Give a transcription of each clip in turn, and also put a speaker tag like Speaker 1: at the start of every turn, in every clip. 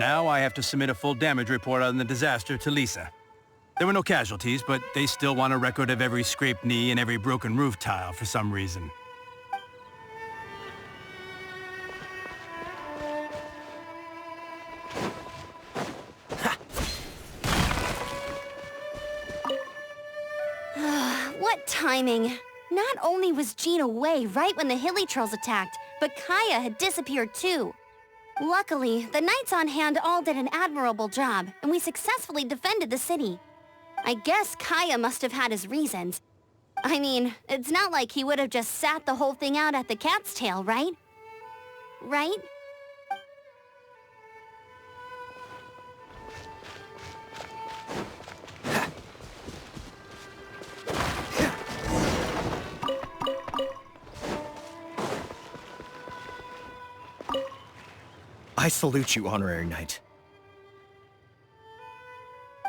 Speaker 1: Now I have to submit a full damage report on the disaster to Lisa. There were no casualties, but they still want a record of every scraped knee and every broken roof tile for some reason.
Speaker 2: What timing! Not only was Jean away right when the Hilly Trolls attacked, but Kaya had disappeared too. Luckily, the knights on hand all did an admirable job, and we successfully defended the city. I guess Kaya must have had his reasons. I mean, it's not like he would have just sat the whole thing out at the cat's tail, right? Right?
Speaker 3: I salute you, Honorary Knight.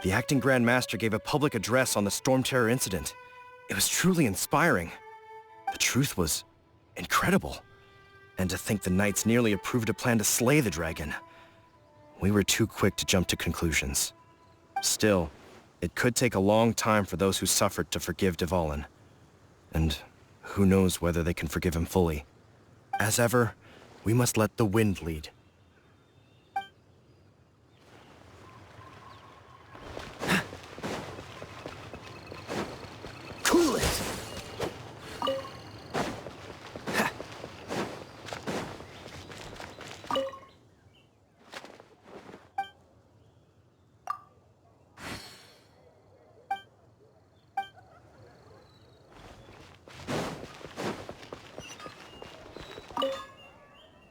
Speaker 3: The Acting Grand Master gave a public address on the Storm Terror incident. It was truly inspiring. The truth was incredible. And to think the Knights nearly approved a plan to slay the dragon. We were too quick to jump to conclusions. Still, it could take a long time for those who suffered to forgive Dvalin. And who knows whether they can forgive him fully. As ever, we must let the wind lead.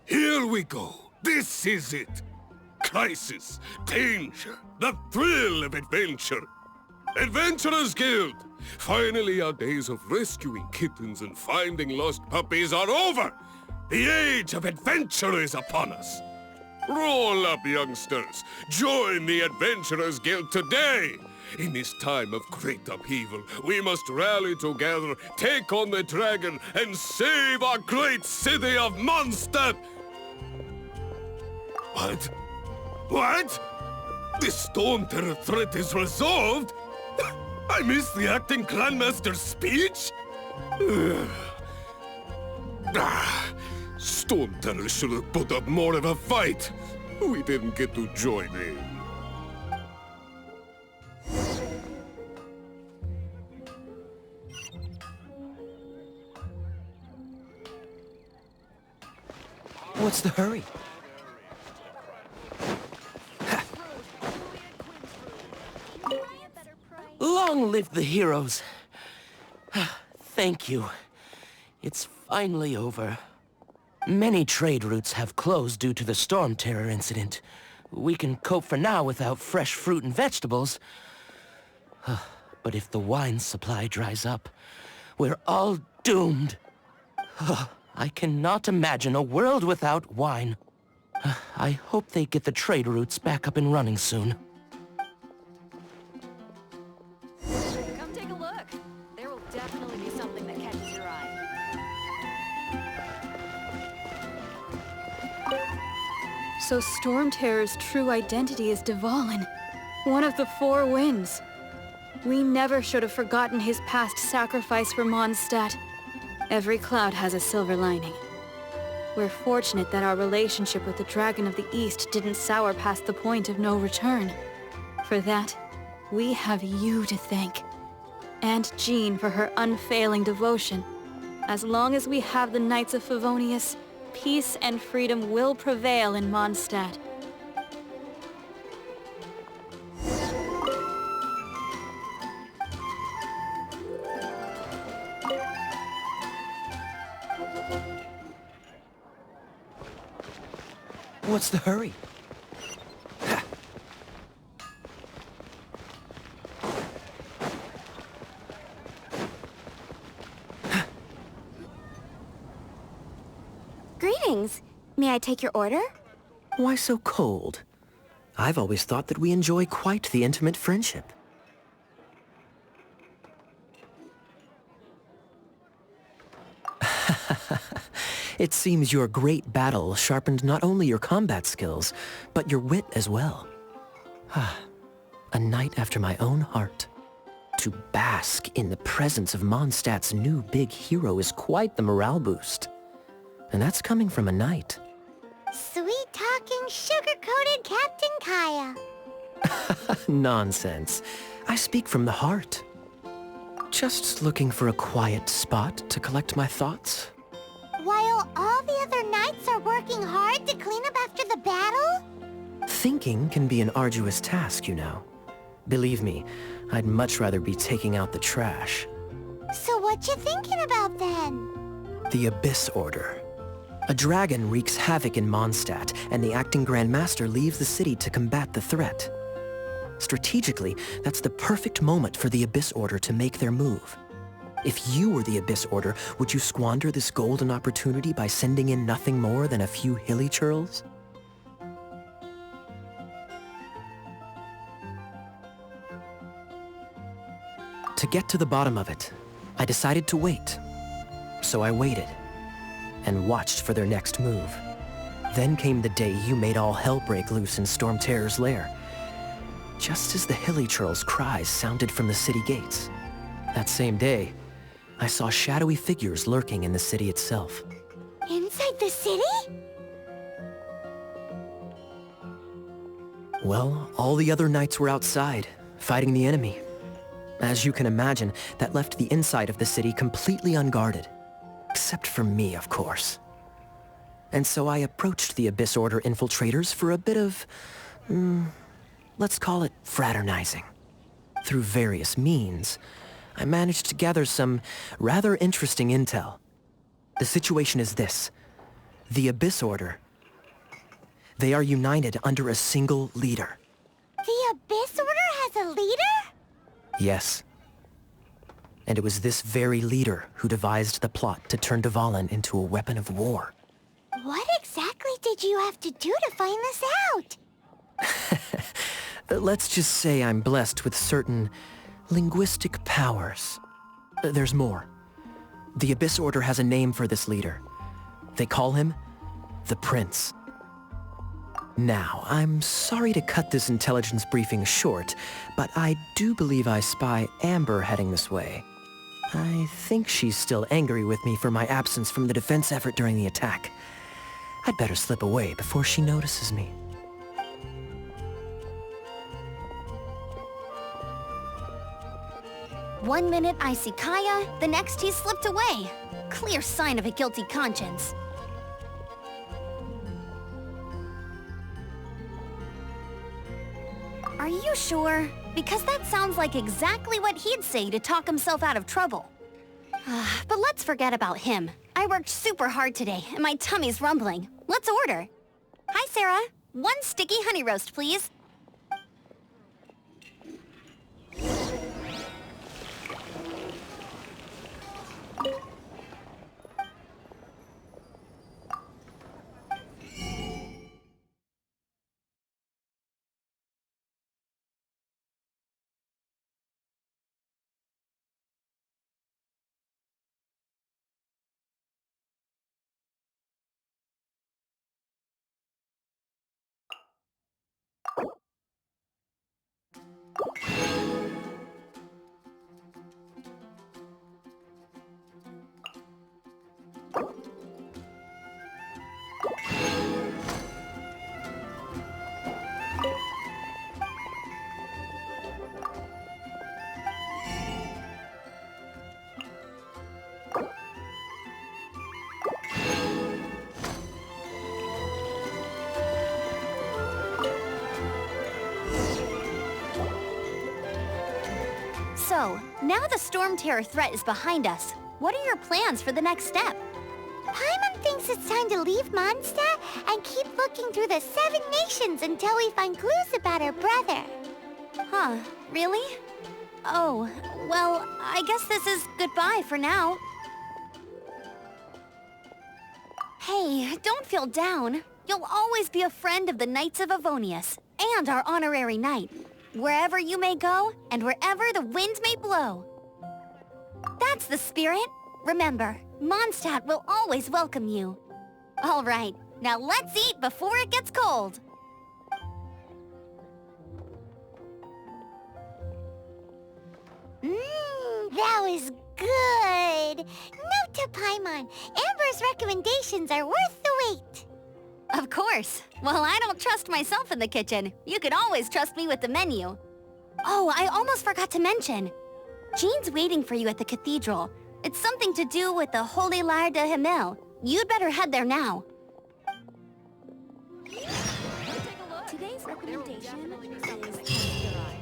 Speaker 4: Here we go. This is it. Crisis, danger, the thrill of adventure. Adventurers Guild! Finally, our days of rescuing kittens and finding lost puppies are over! The age of adventure is upon us! Roll up, youngsters! Join the Adventurers Guild today! In this time of great upheaval, we must rally together, take on the dragon, and save our great city of Mondstadt! What? What? The Storm Terror threat is resolved? I missed the Acting Grandmaster's speech? Storm Terror should have put up more of a fight. We didn't get to join in.
Speaker 3: What's the hurry?
Speaker 5: Long live the heroes. Thank you. It's finally over. Many trade routes have closed due to the Storm Terror incident. We can cope for now without fresh fruit and vegetables. But if the wine supply dries up, we're all doomed. I cannot imagine a world without wine. I hope they get the trade routes back up and running soon.
Speaker 6: Come take a look. There will definitely be something that catches your eye.
Speaker 7: So Storm Terror's true identity is Dvalin, one of the Four Winds. We never should have forgotten his past sacrifice for Mondstadt. Every cloud has a silver lining. We're fortunate that our relationship with the Dragon of the East didn't sour past the point of no return. For that, we have you to thank. And Jean for her unfailing devotion. As long as we have the Knights of Favonius, peace and freedom will prevail in Mondstadt.
Speaker 5: What's the hurry?
Speaker 2: Greetings. May I take your order?
Speaker 5: Why so cold? I've always thought that we enjoy quite the intimate friendship.
Speaker 8: It seems your great battle sharpened not only your combat skills, but your wit as well. A knight after my own heart. To bask in the presence of Mondstadt's new big hero is quite the morale boost. And that's coming from a knight.
Speaker 2: Sweet-talking, sugar-coated Captain Kaya.
Speaker 8: Nonsense. I speak from the heart. Just looking for a quiet spot to collect my thoughts.
Speaker 2: While all the other knights are working hard to clean up after the battle?
Speaker 8: Thinking can be an arduous task, you know. Believe me, I'd much rather be taking out the trash.
Speaker 2: So what you thinking about then?
Speaker 8: The Abyss Order. A dragon wreaks havoc in Mondstadt, and the acting Grand Master leaves the city to combat the threat. Strategically, that's the perfect moment for the Abyss Order to make their move. If you were the Abyss Order, would you squander this golden opportunity by sending in nothing more than a few hilly churls? To get to the bottom of it, I decided to wait. So I waited, and watched for their next move. Then came the day you made all hell break loose in Storm Terror's lair. Just as the hilly churls' cries sounded from the city gates. That same day, I saw shadowy figures lurking in the city itself.
Speaker 2: Inside the city?
Speaker 8: Well, all the other knights were outside, fighting the enemy. As you can imagine, that left the inside of the city completely unguarded. Except for me, of course. And so I approached the Abyss Order infiltrators for a bit of, let's call it fraternizing. Through various means, I managed to gather some rather interesting intel. The situation is this. The Abyss Order. They are united under a single leader.
Speaker 2: The Abyss Order has a leader?
Speaker 8: Yes. And it was this very leader who devised the plot to turn Dvalin into a weapon of war.
Speaker 2: What exactly did you have to do to find this out?
Speaker 8: Let's just say I'm blessed with certain linguistic powers. There's more. The Abyss Order has a name for this leader. They call him the Prince. Now, I'm sorry to cut this intelligence briefing short, but I do believe I spy Amber heading this way. I think she's still angry with me for my absence from the defense effort during the attack. I'd better slip away before she notices me.
Speaker 2: One minute I see Kaya, the next he's slipped away. Clear sign of a guilty conscience. Are you sure? Because that sounds like exactly what he'd say to talk himself out of trouble. But let's forget about him. I worked super hard today, and my tummy's rumbling. Let's order. Hi, Sarah. 1 sticky honey roast, please. So, now the Storm Terror threat is behind us. What are your plans for the next step? Paimon thinks it's time to leave Mondstadt and keep looking through the 7 nations until we find clues about her brother. Huh, really? Oh, well, I guess this is goodbye for now. Hey, don't feel down. You'll always be a friend of the Knights of Avonius, and our honorary knight. Wherever you may go, and wherever the wind may blow. That's the spirit. Remember, Mondstadt will always welcome you. All right, now let's eat before it gets cold.
Speaker 9: That was good. Note to Paimon, Amber's recommendations are worth the wait.
Speaker 2: Of course. Well, I don't trust myself in the kitchen. You can always trust me with the menu. Oh, I almost forgot to mention. Jean's waiting for you at the cathedral. It's something to do with the Holy Lyre de Himmel. You'd better head there now.
Speaker 6: Take a look.
Speaker 2: Today's
Speaker 6: There will
Speaker 2: recommendation
Speaker 6: definitely be something
Speaker 2: is
Speaker 6: that catches your eye.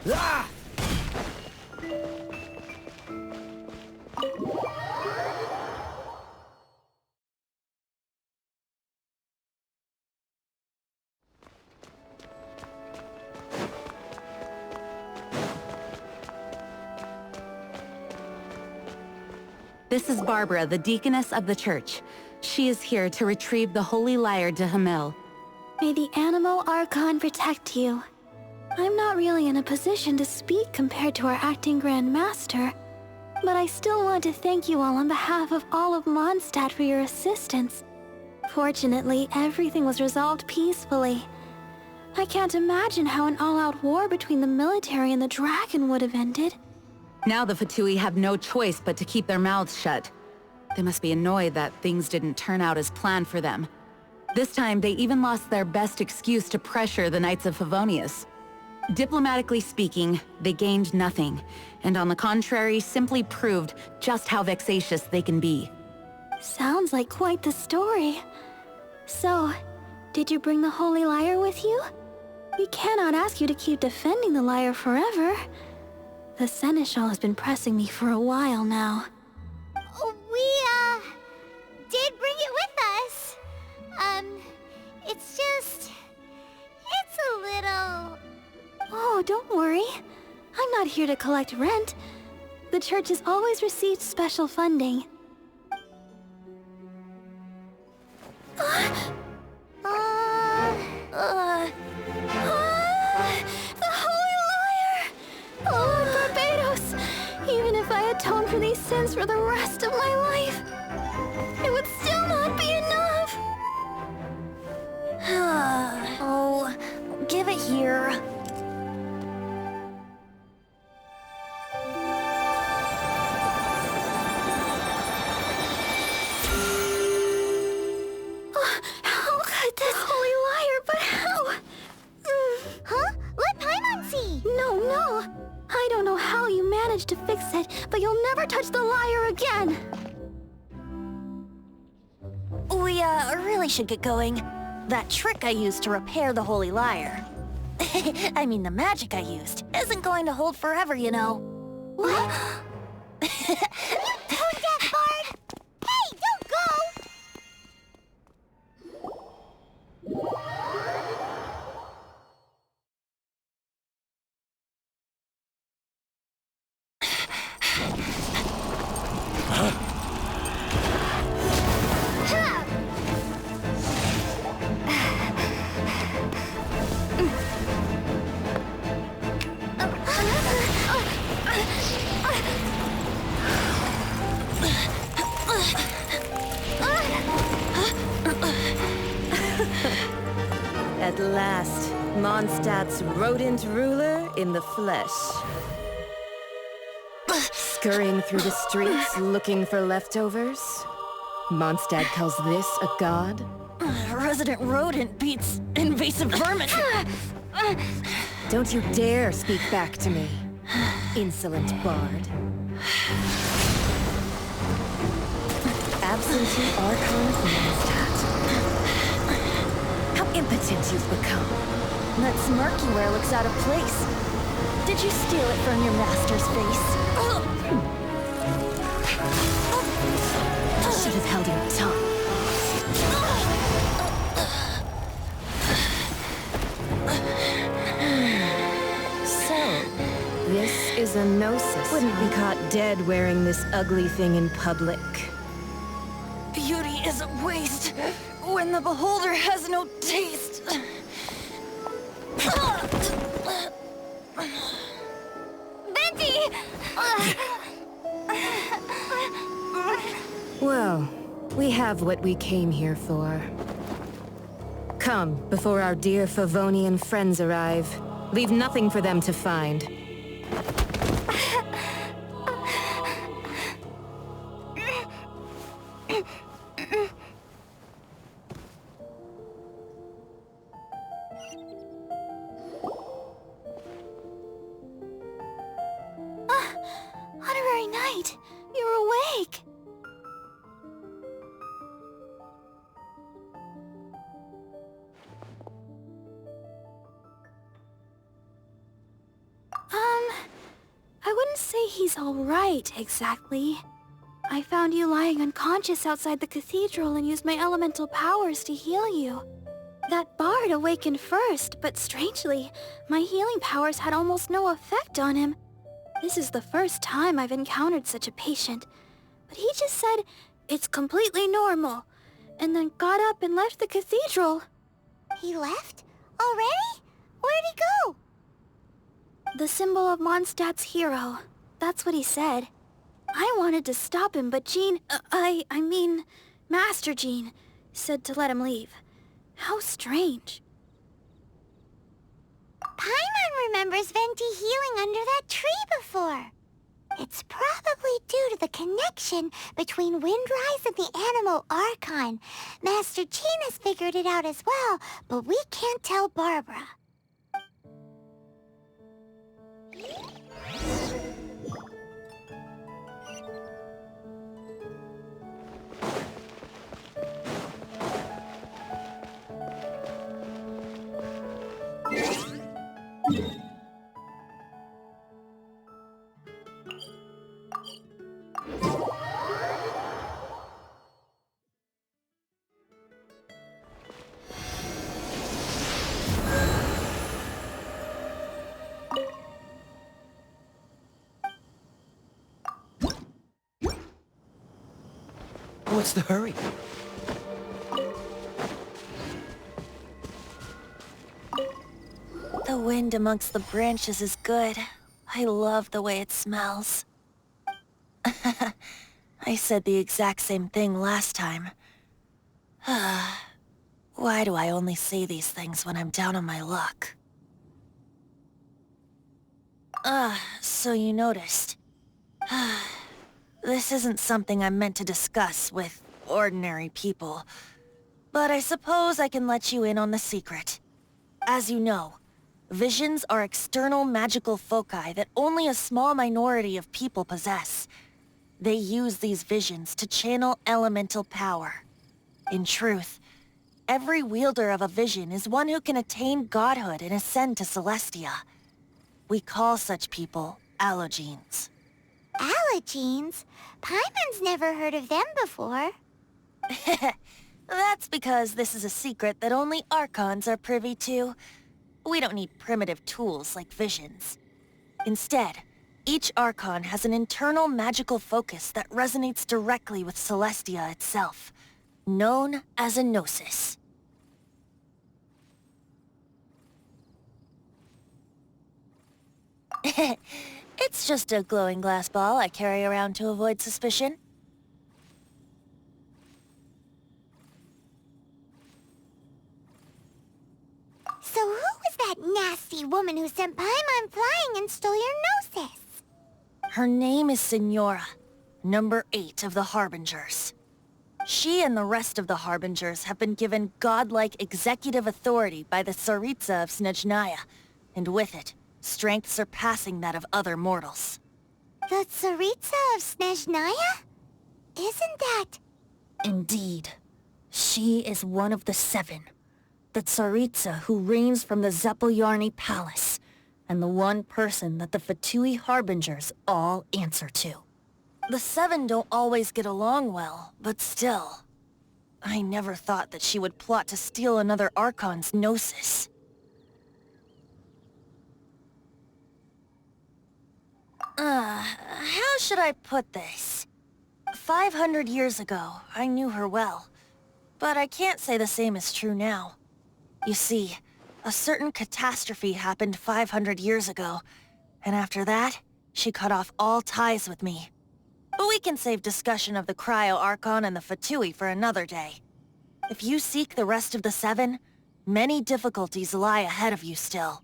Speaker 3: Ah!
Speaker 10: This is Barbara, the deaconess of the church. She is here to retrieve the Holy Lyre de Himmel.
Speaker 9: May the Animal Archon protect you. I'm not really in a position to speak compared to our acting Grand Master, but I still want to thank you all on behalf of all of Mondstadt for your assistance. Fortunately, everything was resolved peacefully. I can't imagine how an all-out war between the military and the dragon would have ended.
Speaker 10: Now the Fatui have no choice but to keep their mouths shut. They must be annoyed that things didn't turn out as planned for them. This time, they even lost their best excuse to pressure the Knights of Favonius. Diplomatically speaking, they gained nothing, and on the contrary, simply proved just how vexatious they can be.
Speaker 9: Sounds like quite the story. So, did you bring the Holy Lyre with you? We cannot ask you to keep defending the lyre forever. The Seneschal has been pressing me for a while now. We, did bring it with us. It's a little... Oh, don't worry. I'm not here to collect rent. The church has always received special funding. The Holy Lyre! Lord Barbados! Even if I atone for these sins for the rest of my life, it would still not be enough!
Speaker 2: Oh, give it here.
Speaker 9: How could this Holy Lyre, but how? Huh? Let Paimon see! No. I don't know how you managed to fix it, but you'll never touch the lyre again!
Speaker 2: We, really should get going. That trick I used to repair the Holy Lyre. I mean, the magic I used isn't going to hold forever, you know.
Speaker 9: What? Tone deaf, Bard! Hey, don't go!
Speaker 11: Mondstadt's rodent ruler in the flesh. Scurrying through the streets looking for leftovers? Mondstadt calls this a god?
Speaker 6: Resident rodent beats invasive vermin.
Speaker 11: Don't you dare speak back to me, insolent bard. Absentee Archon of Mondstadt. How impotent you've become.
Speaker 6: That smirk you wear looks out of place. Did you steal it from your master's face?
Speaker 11: Should have held your tongue. So, this is a gnosis. Wouldn't be caught dead wearing this ugly thing in public.
Speaker 6: Beauty is a waste when the beholder has no taste.
Speaker 2: Venti!
Speaker 11: Well, we have what we came here for. Come, before our dear Favonian friends arrive. Leave nothing for them to find.
Speaker 2: Honorary Knight, you're awake.
Speaker 9: I wouldn't say he's all right, exactly. I found you lying unconscious outside the cathedral and used my elemental powers to heal you. That bard awakened first, but strangely, my healing powers had almost no effect on him. This is the first time I've encountered such a patient, but he just said, "It's completely normal," and then got up and left the cathedral.
Speaker 2: He left? Already? Where'd he go?
Speaker 9: The symbol of Mondstadt's hero. That's what he said. I wanted to stop him, but Jean... I mean, Master Jean said to let him leave. How strange.
Speaker 2: Paimon remembers Venti healing under that tree before. It's probably due to the connection between Windrise and the Animal Archon. Master Jean has figured it out as well, but we can't tell Barbara.
Speaker 5: What's the hurry?
Speaker 6: The wind amongst the branches is good. I love the way it smells. I said the exact same thing last time. Why do I only say these things when I'm down on my luck? So you noticed. This isn't something I'm meant to discuss with ordinary people, but I suppose I can let you in on the secret. As you know, visions are external magical foci that only a small minority of people possess. They use these visions to channel elemental power. In truth, every wielder of a vision is one who can attain godhood and ascend to Celestia. We call such people allogenes.
Speaker 2: Allogenes? Paimon's never heard of them before.
Speaker 6: That's because this is a secret that only Archons are privy to. We don't need primitive tools like visions. Instead, each Archon has an internal magical focus that resonates directly with Celestia itself, known as a gnosis. It's just a glowing glass ball I carry around to avoid suspicion.
Speaker 2: So who was that nasty woman who sent Paimon flying and stole your gnosis.
Speaker 6: Her name is Signora, number 8 of the Harbingers. She and the rest of the Harbingers have been given godlike executive authority by the Tsaritsa of Snezhnaya, and with it, strength surpassing that of other mortals.
Speaker 2: The Tsaritsa of Snezhnaya? Isn't that...
Speaker 6: Indeed. She is one of the 7. The Tsaritsa who reigns from the Zeppeljärni Palace, and the one person that the Fatui Harbingers all answer to. The 7 don't always get along well, but still. I never thought that she would plot to steal another Archon's gnosis. How should I put this? 500 years ago, I knew her well. But I can't say the same is true now. You see, a certain catastrophe happened 500 years ago, and after that, she cut off all ties with me. But we can save discussion of the Cryo-Archon and the Fatui for another day. If you seek the rest of the 7, many difficulties lie ahead of you still.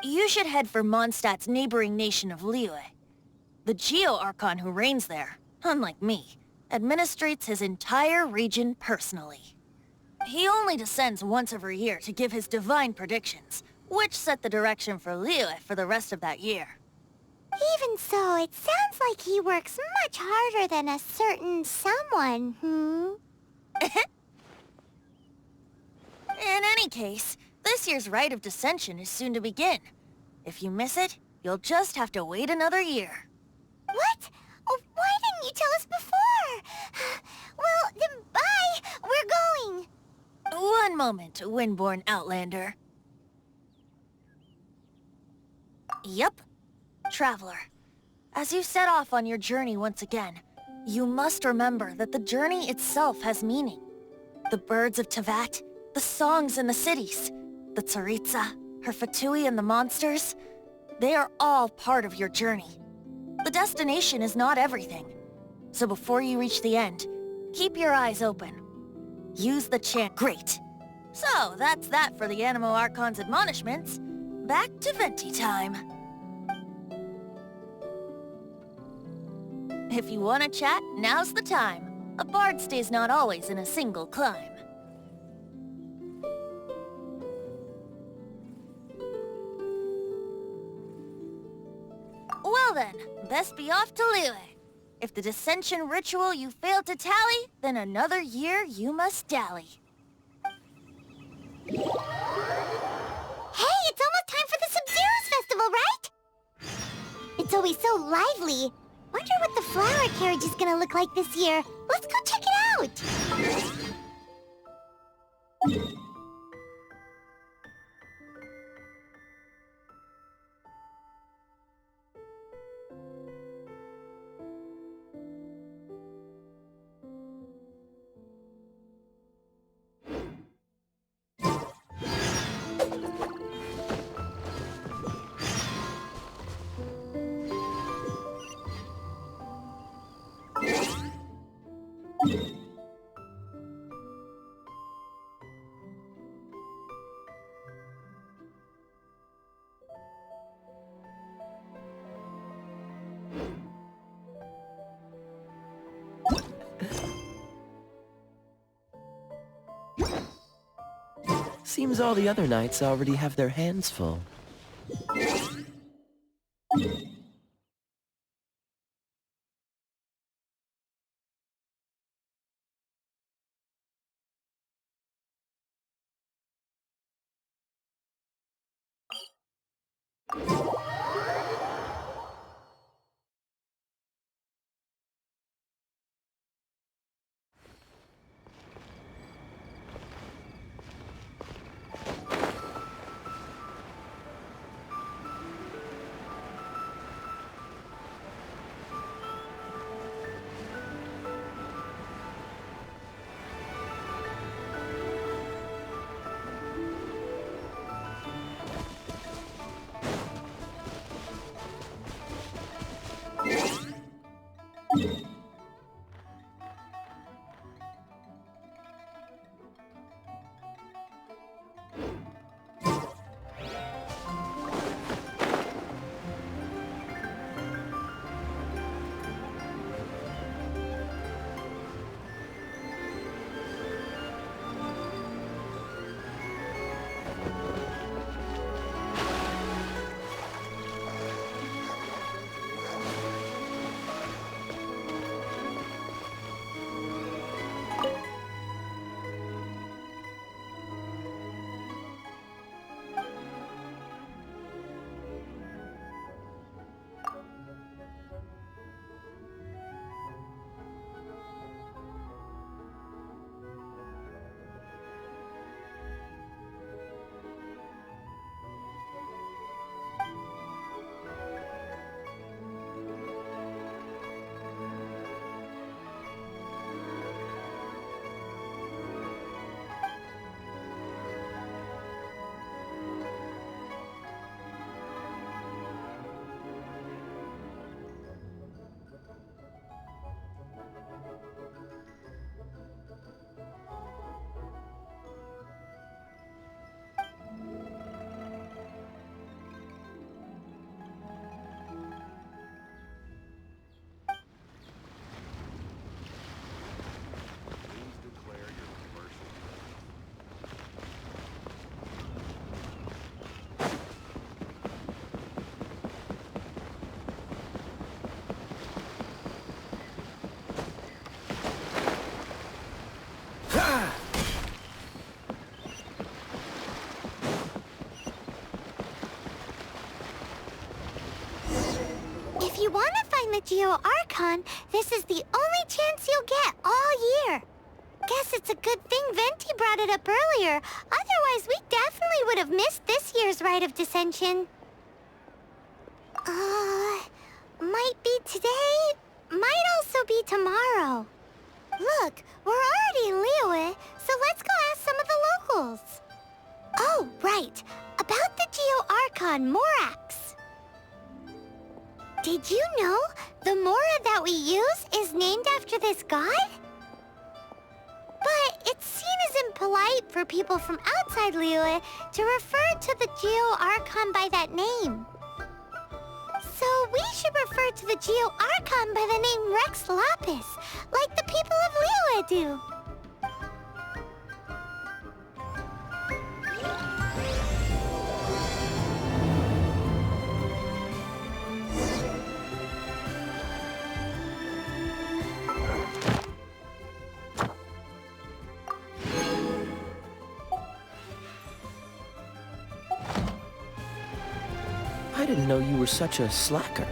Speaker 6: You should head for Mondstadt's neighboring nation of Liyue. The Geo-Archon who reigns there, unlike me, administrates his entire region personally. He only descends once every year to give his divine predictions, which set the direction for Liyue for the rest of that year.
Speaker 2: Even so, it sounds like he works much harder than a certain someone,
Speaker 6: In any case, this year's Rite of Descension is soon to begin. If you miss it, you'll just have to wait another year.
Speaker 2: What? Oh, why didn't you tell us before? Well, then bye! We're going!
Speaker 6: One moment, Windborn Outlander. Yup. Traveler, as you set off on your journey once again, you must remember that the journey itself has meaning. The birds of Tevat, the songs in the cities, the Tsaritsa, her Fatui and the monsters, they are all part of your journey. The destination is not everything. So before you reach the end, keep your eyes open. Use the chant. Great. So that's that for the Animo Archon's admonishments. Back to Venti time. If you want to chat, now's the time. A bard stays not always in a single climb. Well then, best be off to Liyue. If the dissension ritual you fail to tally, then another year you must dally.
Speaker 2: Hey, it's almost time for the Sub-Zero's festival, right? It's always so lively. Wonder what the flower carriage is gonna look like this year. Let's go check it out!
Speaker 5: Seems all the other knights already have their hands full.
Speaker 9: you want to find the Geo-Archon, this is the only chance you'll get all year. Guess it's a good thing Venti brought it up earlier. Otherwise, we definitely would have missed this year's Rite of Dissension. Might be today, might also be tomorrow. Look, we're already in Liyue, so let's go ask some of the locals. Oh, right. About the Geo-Archon Morax. Did you know the Mora that we use is named after this god? But it's seen as impolite for people from outside Liyue to refer to the Geo-Archon by that name. So we should refer to the Geo-Archon by the name Rex Lapis, like the people of Liyue do.
Speaker 5: I didn't know you were such a slacker.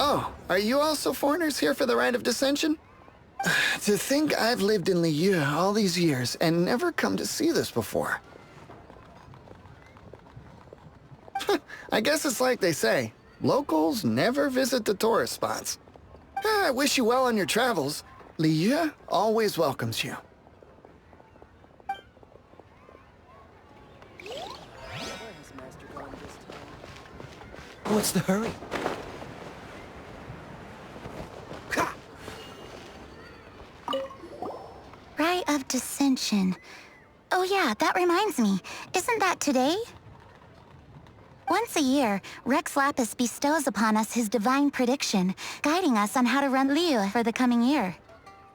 Speaker 12: Oh, are you also foreigners here for the Rite of Dissension? To think I've lived in Liyue all these years and never come to see this before. I guess it's like they say, locals never visit the tourist spots. I wish you well on your travels. Liyue always welcomes you.
Speaker 5: What's the hurry?
Speaker 13: Rite of Dissension. Oh yeah, that reminds me. Isn't that today? Once a year, Rex Lapis bestows upon us his divine prediction, guiding us on how to run Liyue for the coming year.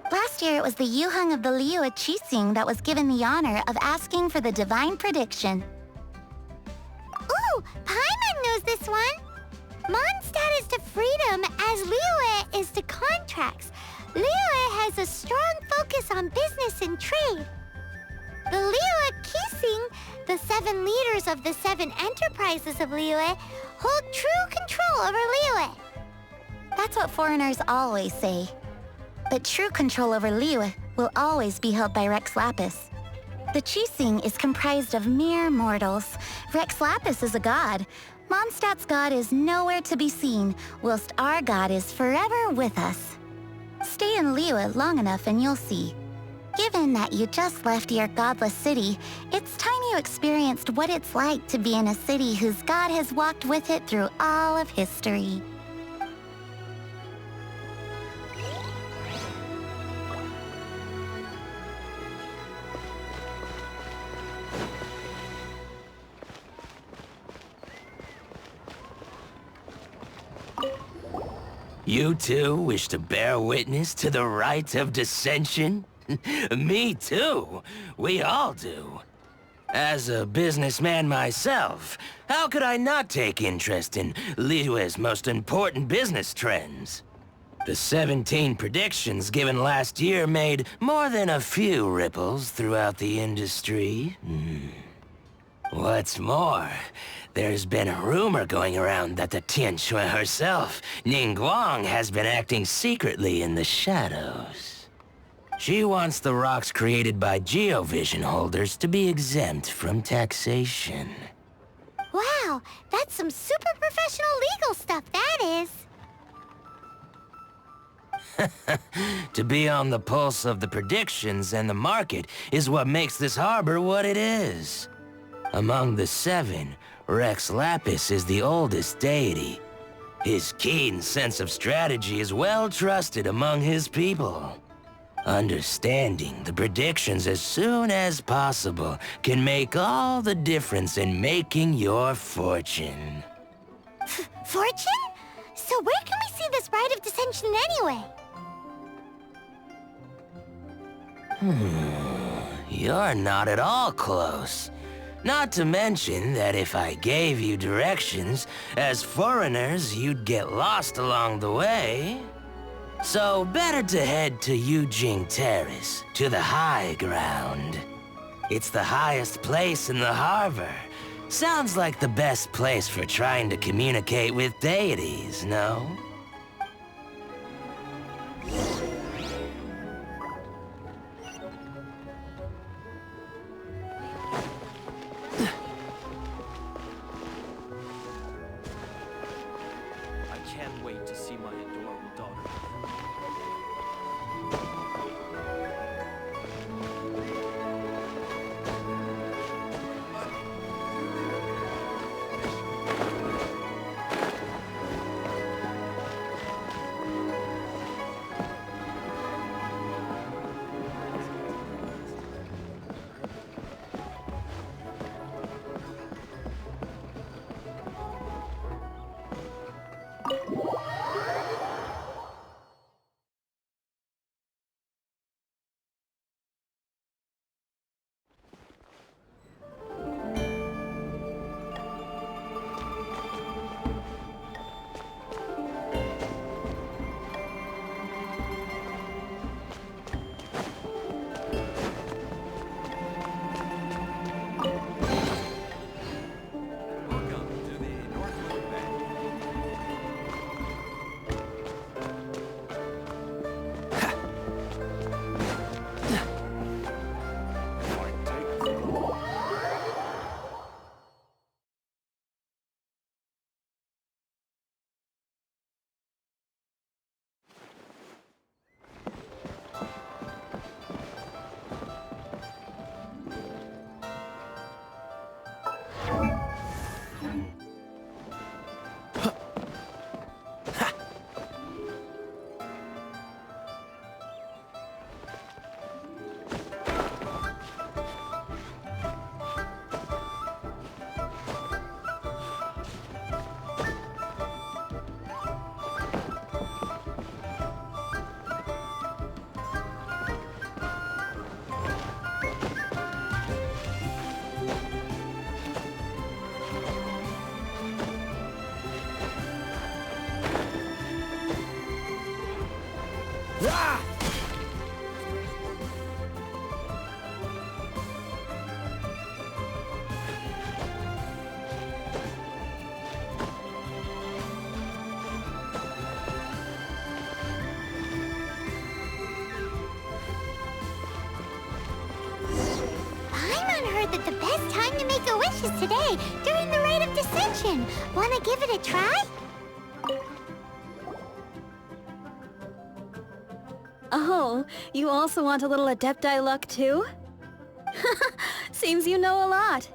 Speaker 13: Last year, it was the Yuheng of the Liyue Qixing that was given the honor of asking for the divine prediction.
Speaker 9: Ooh, Paimon knows this one! Mondstadt is to freedom as Liyue is to contracts. Liyue has a strong focus on business and trade. The Liyue Qixing, the 7 leaders of the 7 enterprises of Liyue, hold true control over Liyue.
Speaker 13: That's what foreigners always say. But true control over Liyue will always be held by Rex Lapis. The Qixing is comprised of mere mortals. Rex Lapis is a god. Mondstadt's god is nowhere to be seen, whilst our god is forever with us. Stay in Liyue long enough and you'll see. Given that you just left your godless city, it's time you experienced what it's like to be in a city whose god has walked with it through all of history.
Speaker 5: You too wish to bear witness to the Rite of Dissension? Me too. We all do. As a businessman myself, how could I not take interest in Liyue's most important business trends? The 17 predictions given last year made more than a few ripples throughout the industry. What's more, there's been a rumor going around that the Tianshui herself, Ningguang, has been acting secretly in the shadows. She wants the rocks created by Geovision holders to be exempt from taxation.
Speaker 9: Wow, that's some super professional legal stuff, that is.
Speaker 5: To be on the pulse of the predictions and the market is what makes this harbor what it is. Among the 7, Rex Lapis is the oldest deity. His keen sense of strategy is well trusted among his people. Understanding the predictions as soon as possible can make all the difference in making your fortune.
Speaker 13: Fortune? So where can we see this rite of dissension anyway?
Speaker 5: You're not at all close. Not to mention that if I gave you directions, as foreigners, you'd get lost along the way. So better to head to Yujing Terrace, to the high ground. It's the highest place in the harbor. Sounds like the best place for trying to communicate with deities, no?
Speaker 3: I can't wait to see my adorable daughter.
Speaker 13: That the best time to make a wish is today, during the rite of dissension. Wanna give it a try?
Speaker 7: Oh, you also want a little Adepti luck too? Seems you know a lot.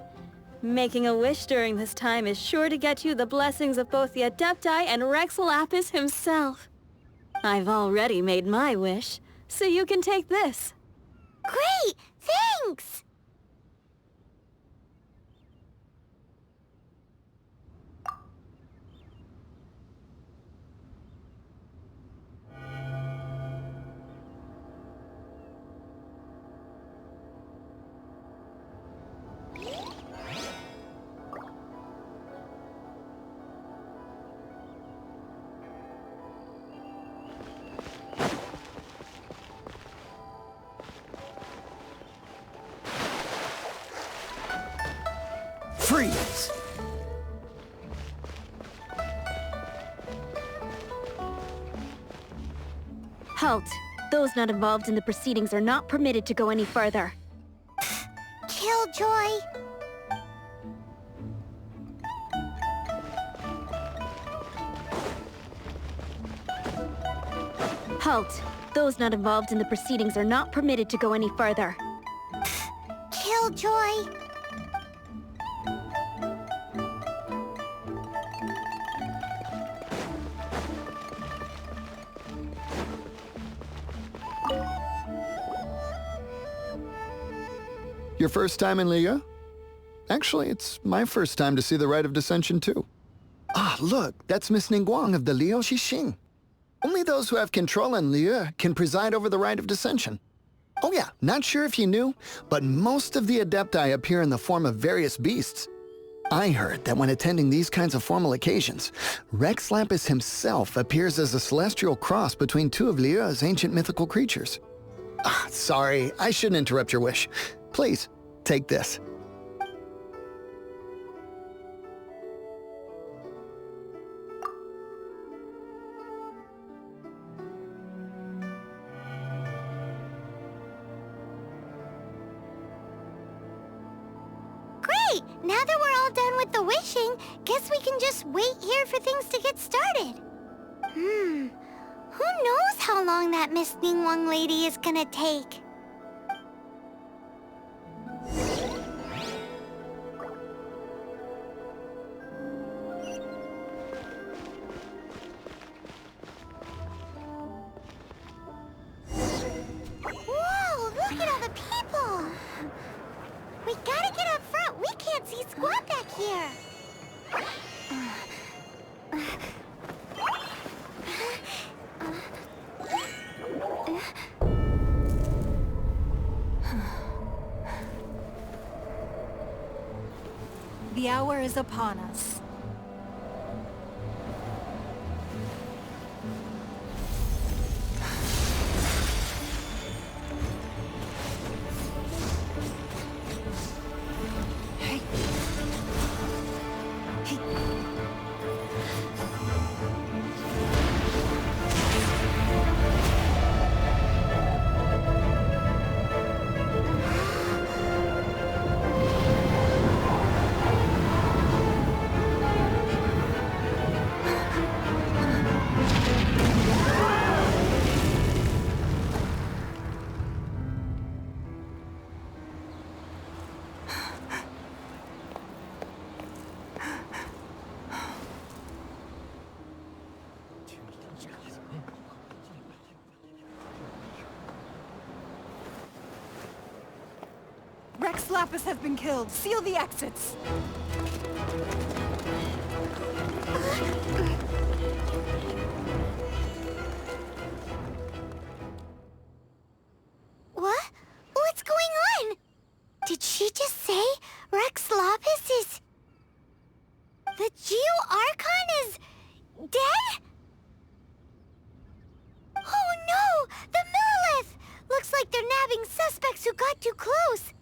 Speaker 7: Making a wish during this time is sure to get you the blessings of both the Adepti and Rex Lapis himself. I've already made my wish, so you can take this.
Speaker 13: Great! Thanks!
Speaker 3: Freeze!
Speaker 7: Halt! Those not involved in the proceedings are not permitted to go any further.
Speaker 13: Killjoy!
Speaker 7: Halt! Those not involved in the proceedings are not permitted to go any further.
Speaker 13: Killjoy!
Speaker 12: Your first time in Liyue? Actually, it's my first time to see the rite of dissension, too. Ah, look, that's Miss Ningguang of the Liu Xixing. Only those who have control in Liyue can preside over the rite of dissension. Oh yeah, not sure if you knew, but most of the Adepti appear in the form of various beasts. I heard that when attending these kinds of formal occasions, Rex Lapis himself appears as a celestial cross between two of Liyue's ancient mythical creatures. Ah, sorry, I shouldn't interrupt your wish. Please, take this.
Speaker 2: Great! Now that we're all done with the wishing, guess we can just wait here for things to get started. Who knows how long that Miss Ningguang lady is gonna take? Whoa, look at all the people! We gotta get up front. We can't see squat back here.
Speaker 6: The hour is upon us.
Speaker 14: Rex Lapis has been killed. Seal the exits.
Speaker 2: What? What's going on? Did she just say Rex Lapis is... The Geo-Archon is... dead? Oh no! The Millilith! Looks like they're nabbing suspects who got too close.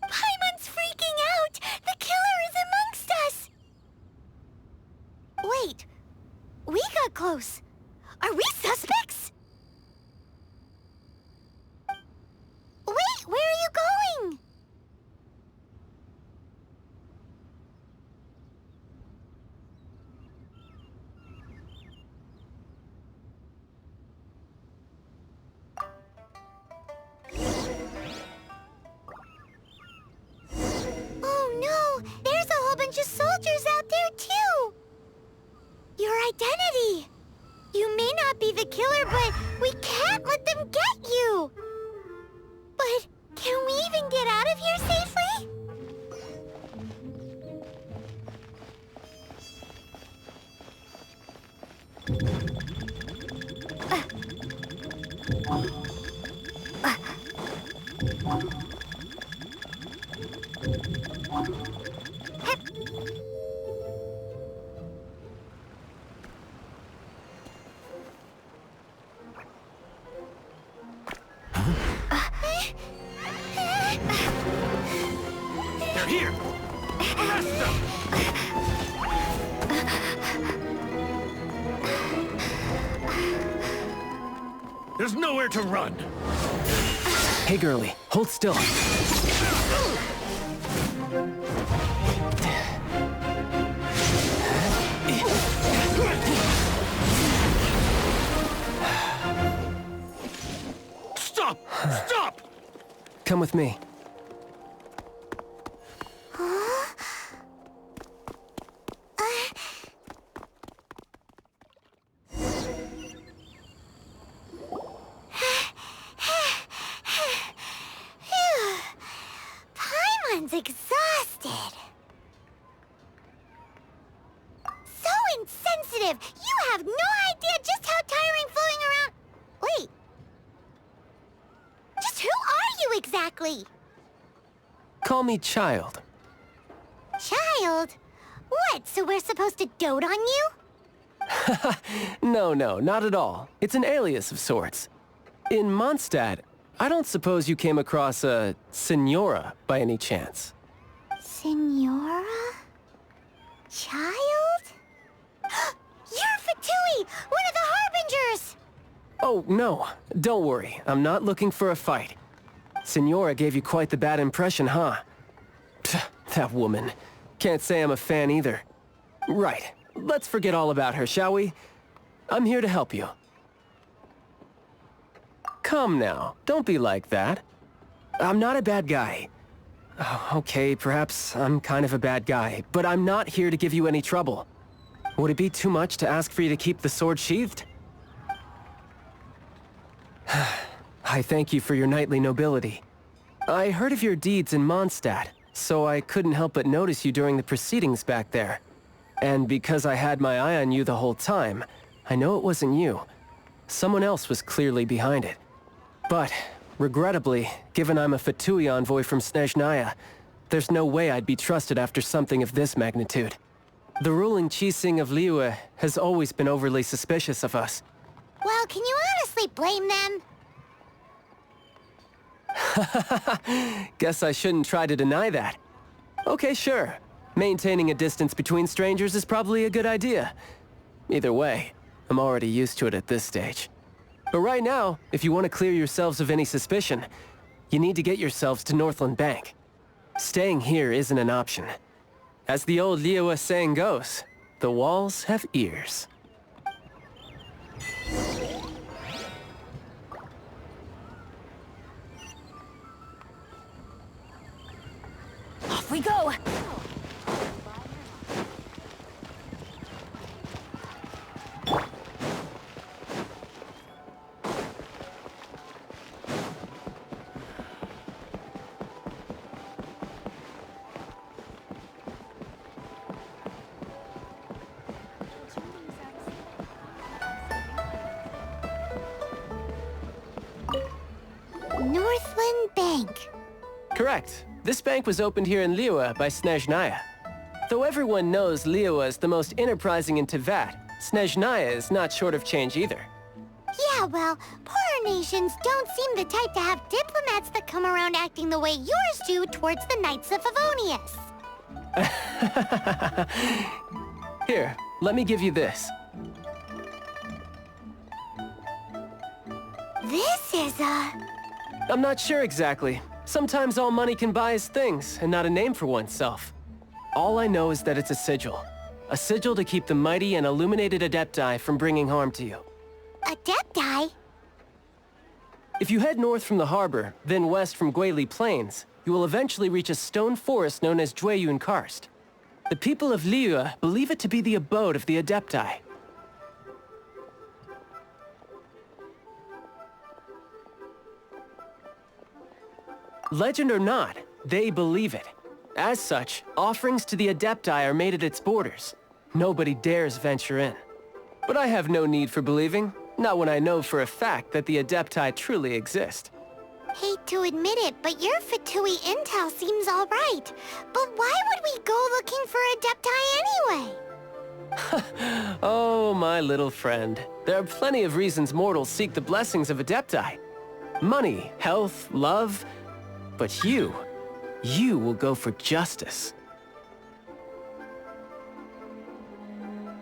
Speaker 2: Paimon's freaking out! The killer is amongst us! Wait. We got close. Are we suspects? Wait, where are you going? Oh no! There's a whole bunch of soldiers out there too! Your identity! You may not be the killer, but we can't let them get you! But can we even get out of here safely?
Speaker 1: They're here! Arrest them! There's nowhere to run!
Speaker 8: Hey, girlie, hold still.
Speaker 1: Stop! Stop!
Speaker 8: Come with me.
Speaker 2: Paimon's exhausted.
Speaker 13: impressive! You have no idea just how tiring floating around... Wait. Just who are you exactly?
Speaker 5: Call me Child.
Speaker 13: Child? What, so we're supposed to dote on you?
Speaker 5: No, not at all. It's an alias of sorts. In Mondstadt, I don't suppose you came across a Signora by any chance.
Speaker 13: Signora? Child? You're Fatui, one of the Harbingers!
Speaker 5: Oh, no. Don't worry. I'm not looking for a fight. Signora gave you quite the bad impression, huh? Pfft, that woman. Can't say I'm a fan either. Right. Let's forget all about her, shall we? I'm here to help you. Come now. Don't be like that. I'm not a bad guy. Oh, okay, perhaps I'm kind of a bad guy, but I'm not here to give you any trouble. Would it be too much to ask for you to keep the sword sheathed? I thank you for your knightly nobility. I heard of your deeds in Mondstadt, so I couldn't help but notice you during the proceedings back there. And because I had my eye on you the whole time, I know it wasn't you. Someone else was clearly behind it. But, regrettably, given I'm a Fatui envoy from Snezhnaya, there's no way I'd be trusted after something of this magnitude. The ruling Qixing of Liyue has always been overly suspicious of us.
Speaker 13: Well, can you honestly blame them?
Speaker 5: Guess I shouldn't try to deny that. Okay, sure. Maintaining a distance between strangers is probably a good idea. Either way, I'm already used to it at this stage. But right now, if you want to clear yourselves of any suspicion, you need to get yourselves to Northland Bank. Staying here isn't an option. As the old Liyue saying goes, the walls have ears.
Speaker 6: Off we go!
Speaker 13: Northland Bank.
Speaker 5: Correct. This bank was opened here in Liyue by Snezhnaya. Though everyone knows Liyue is the most enterprising in Teyvat, Snezhnaya is not short of change either.
Speaker 13: Yeah, well, poorer nations don't seem the type to have diplomats that come around acting the way yours do towards the Knights of Favonius.
Speaker 5: Here, let me give you this.
Speaker 13: This is
Speaker 5: I'm not sure exactly. Sometimes all money can buy is things, and not a name for oneself. All I know is that it's a sigil. A sigil to keep the mighty and illuminated Adepti from bringing harm to you.
Speaker 13: Adepti?
Speaker 5: If you head north from the harbor, then west from Guili Plains, you will eventually reach a stone forest known as Dvalin Karst. The people of Liyue believe it to be the abode of the Adepti. Legend or not, they believe it. As such, offerings to the Adepti are made at its borders. Nobody dares venture in. But I have no need for believing, not when I know for a fact that the Adepti truly exist.
Speaker 13: Hate to admit it, but your Fatui intel seems alright. But why would we go looking for Adepti anyway?
Speaker 5: Oh, my little friend. There are plenty of reasons mortals seek the blessings of Adepti. Money, health, love... But you will go for justice.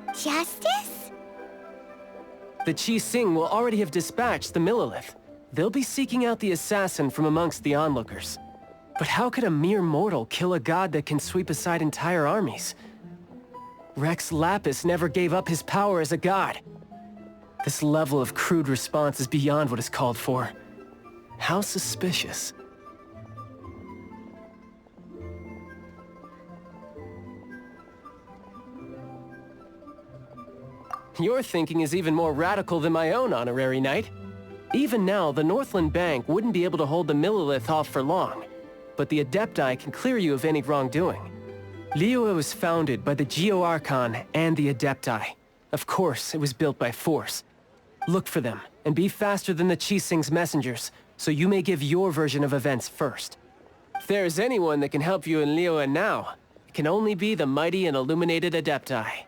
Speaker 13: Justice?
Speaker 5: The Qixing will already have dispatched the Millelith. They'll be seeking out the assassin from amongst the onlookers. But how could a mere mortal kill a god that can sweep aside entire armies? Rex Lapis never gave up his power as a god. This level of crude response is beyond what is called for. How suspicious. Your thinking is even more radical than my own, Honorary Knight. Even now, the Northland Bank wouldn't be able to hold the Millelith off for long, but the Adepti can clear you of any wrongdoing. Liyue was founded by the Geo Archon and the Adepti.
Speaker 15: Of course, it was built by force. Look for them, and be faster than the Qixing's messengers, so you may give your version of events first. If there is anyone that can help you in Liyue now, it can only be the mighty and illuminated Adepti.